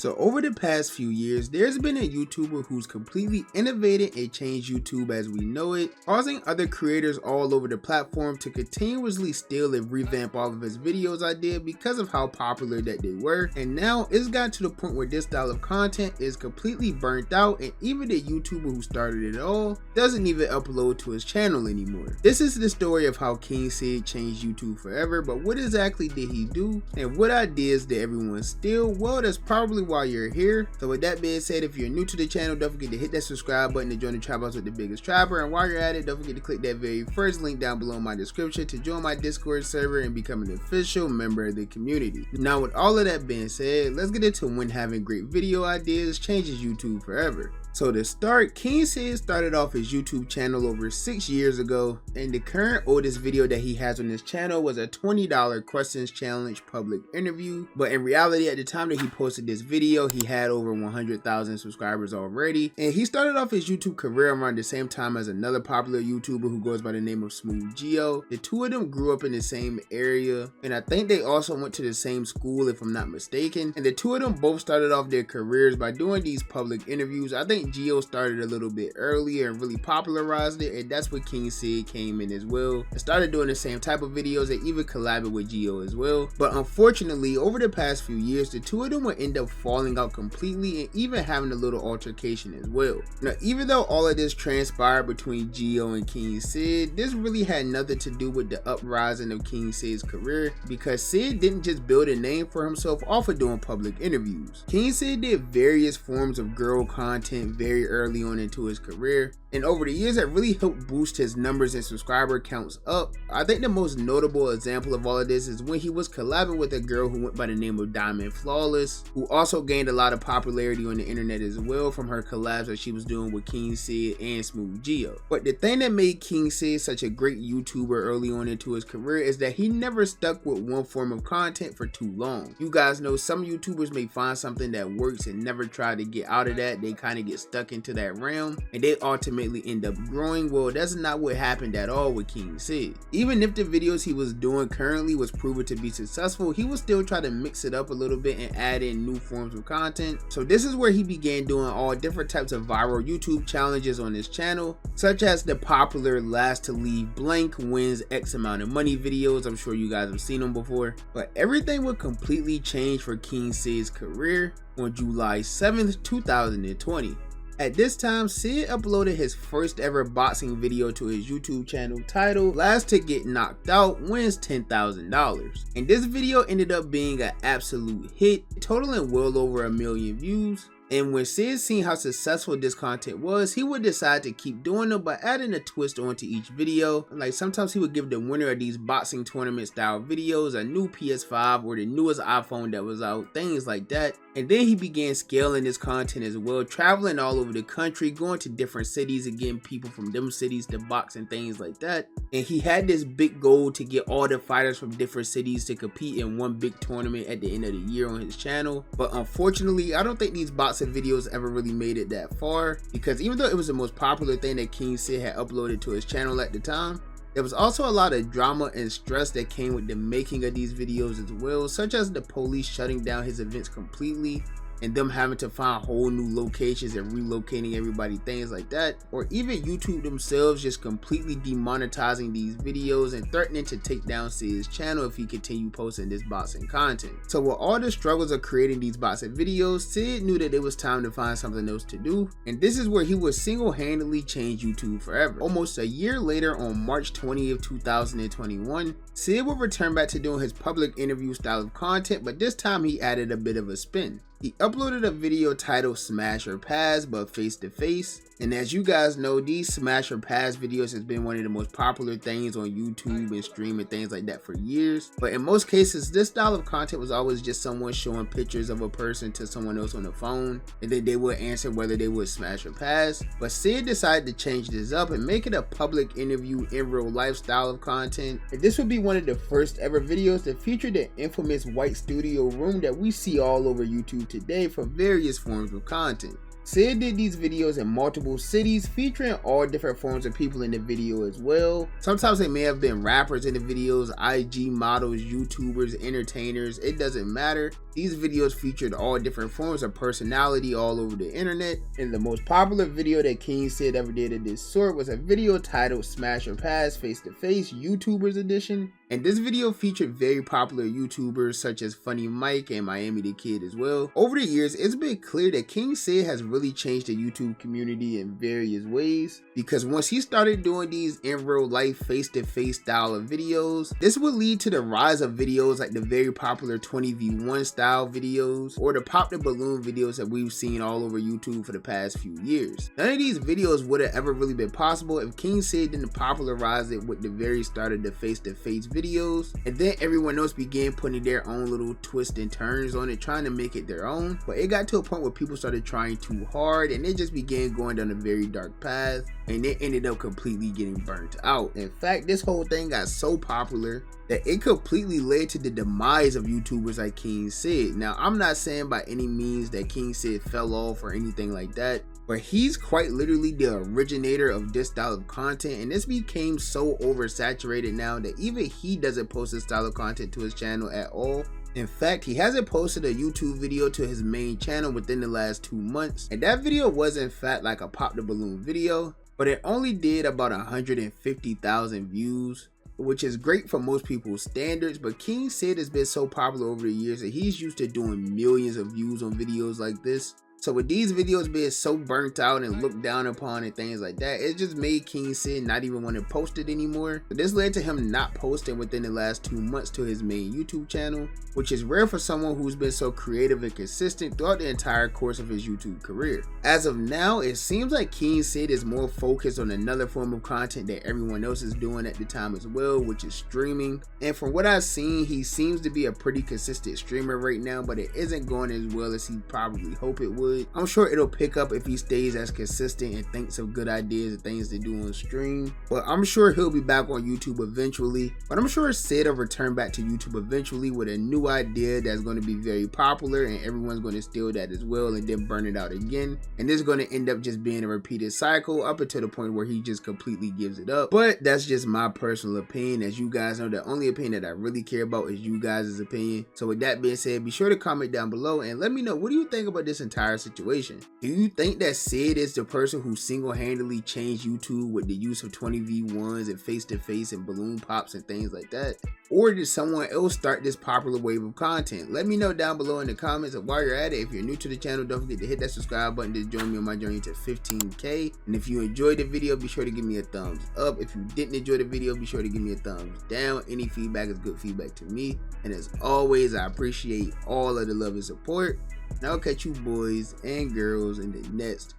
So over the past few years, there's been a YouTuber who's completely innovated and changed YouTube as we know it, causing other creators all over the platform to continuously steal and revamp all of his videos ideas because of how popular that they were. And now it's gotten to the point where this style of content is completely burnt out, and even the YouTuber who started it all doesn't even upload to his channel anymore. This is the story of how King Sid changed YouTube forever, but what exactly did he do, and what ideas did everyone steal? Well, that's probably why you're here. So with that being said, if you're new to the channel, don't forget to hit that subscribe button to join the Trap House with the biggest trapper, and while you're at it, don't forget to click that very first link down below in my description to join my Discord server and become an official member of the community. Now with all of that being said, let's get into when having great video ideas changes YouTube forever. So to start, King Sid started off his YouTube channel over 6 years ago, and the current oldest video that he has on his channel was a $20 questions challenge public interview. But in reality, at the time that he posted this video, he had over 100,000 subscribers already, and he started off his YouTube career around the same time as another popular YouTuber who goes by the name of Smooth Geo. The two of them grew up in the same area, and I think they also went to the same school if I'm not mistaken, and the two of them both started off their careers by doing these public interviews. I think Geo started a little bit earlier and really popularized it, and that's where King Sid came in as well and started doing the same type of videos and even collabed with Geo as well. But unfortunately, over the past few years, the two of them would end up falling out completely and even having a little altercation as well. Now, even though all of this transpired between Geo and King Sid, this really had nothing to do with the uprising of King Sid's career, because Sid didn't just build a name for himself off of doing public interviews. King Sid did various forms of girl content very early on into his career, and over the years that really helped boost his numbers and subscriber counts up. I think the most notable example of all of this is when he was collabing with a girl who went by the name of Diamond Flawless, who also gained a lot of popularity on the internet as well from her collabs that she was doing with King Sid and Smooth Geo. But the thing that made King Sid such a great YouTuber early on into his career is that he never stuck with one form of content for too long. You guys know some YouTubers may find something that works and never try to get out of that. They kind of get stuck into that realm and they ultimately end up growing. Well, that's not what happened at all with King Sid. Even if the videos he was doing currently was proven to be successful, he would still try to mix it up a little bit and add in new forms of content. So this is where he began doing all different types of viral YouTube challenges on his channel, such as the popular last to leave blank wins X amount of money videos. I'm sure you guys have seen them before. But everything would completely change for King Sid's career on July 7th, 2020. At this time, Sid uploaded his first ever boxing video to his YouTube channel titled "Last to Get Knocked Out Wins $10,000." And this video ended up being an absolute hit, totaling well over 1 million views. And when Sid seen how successful this content was, he would decide to keep doing it by adding a twist onto each video. Like sometimes he would give the winner of these boxing tournament style videos a new PS5 or the newest iPhone that was out, things like that. And then he began scaling his content as well, traveling all over the country, going to different cities and getting people from them cities to box and things like that. And he had this big goal to get all the fighters from different cities to compete in one big tournament at the end of the year on his channel. But unfortunately, I don't think these boxing videos ever really made it that far, because even though it was the most popular thing that King Sid had uploaded to his channel at the time, there was also a lot of drama and stress that came with the making of these videos as well, such as the police shutting down his events completely and them having to find whole new locations and relocating everybody, things like that, or even YouTube themselves just completely demonetizing these videos and threatening to take down Sid's channel if he continued posting this boxing content. So with all the struggles of creating these boxing videos, Sid knew that it was time to find something else to do, and this is where he would single-handedly change YouTube forever. Almost a year later, on March 20th, 2021, Sid would return back to doing his public interview style of content, but this time he added a bit of a spin. He uploaded a video titled "Smash or Pass but Face to Face," and as you guys know, these Smash or Pass videos has been one of the most popular things on YouTube and streaming things like that for years. But in most cases, this style of content was always just someone showing pictures of a person to someone else on the phone, and then they would answer whether they would smash or pass. But Sid decided to change this up and make it a public interview in real life style of content, and this would be one of the first ever videos to feature the infamous white studio room that we see all over YouTube today for various forms of content. Sid did these videos in multiple cities, featuring all different forms of people in the video as well. Sometimes they may have been rappers in the videos, IG models, YouTubers, entertainers, it doesn't matter. These videos featured all different forms of personality all over the internet, and the most popular video that King Sid ever did of this sort was a video titled Smash or Pass Face to Face YouTubers Edition. And this video featured very popular YouTubers such as Funny Mike and Miami the Kid as well. Over the years, it's been clear that King Sid has really changed the YouTube community in various ways, because once he started doing these in real life face-to-face style of videos, this would lead to the rise of videos like the very popular 20v1 style videos or the pop the balloon videos that we've seen all over YouTube for the past few years. None of these videos would have ever really been possible if King Sid didn't popularize it with the very start of the face-to-face videos, and then everyone else began putting their own little twists and turns on it, trying to make it their own. But it got to a point where people started trying too hard and it just began going down a very dark path, and it ended up completely getting burnt out. In fact, this whole thing got so popular that it completely led to the demise of YouTubers like King Sid. Now, I'm not saying by any means that King Sid fell off or anything like that, but he's quite literally the originator of this style of content, and this became so oversaturated now that even he doesn't post this style of content to his channel at all. In fact, he hasn't posted a YouTube video to his main channel within the last 2 months, and that video was in fact like a pop the balloon video, but it only did about 150,000 views, which is great for most people's standards. But King Sid has been so popular over the years that he's used to doing millions of views on videos like this. So with these videos being so burnt out and looked down upon and things like that, it just made King Sid not even want to post it anymore. But this led to him not posting within the last 2 months to his main YouTube channel, which is rare for someone who's been so creative and consistent throughout the entire course of his YouTube career. As of now, it seems like King Sid is more focused on another form of content that everyone else is doing at the time as well, which is streaming. And from what I've seen, he seems to be a pretty consistent streamer right now, but it isn't going as well as he probably hoped it would. I'm sure it'll pick up if he stays as consistent and thinks of good ideas and things to do on stream. But I'm sure he'll be back on YouTube eventually. But I'm sure Sid will return back to YouTube eventually with a new idea that's going to be very popular, and everyone's going to steal that as well and then burn it out again. And this is going to end up just being a repeated cycle up until the point where he just completely gives it up. But that's just my personal opinion. As you guys know, the only opinion that I really care about is you guys' opinion. So with that being said, be sure to comment down below and let me know, what do you think about this entire situation? Do you think that Sid is the person who single-handedly changed YouTube with the use of 20v1s and face-to-face and balloon pops and things like that? Or did someone else start this popular wave of content? Let me know down below in the comments. And while you're at it, if you're new to the channel, don't forget to hit that subscribe button to join me on my journey to 15K. And if you enjoyed the video, be sure to give me a thumbs up. If you didn't enjoy the video, be sure to give me a thumbs down. Any feedback is good feedback to me. And as always, I appreciate all of the love and support. And I'll catch you boys and girls in the next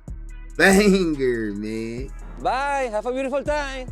banger, man. Bye. Have a beautiful time.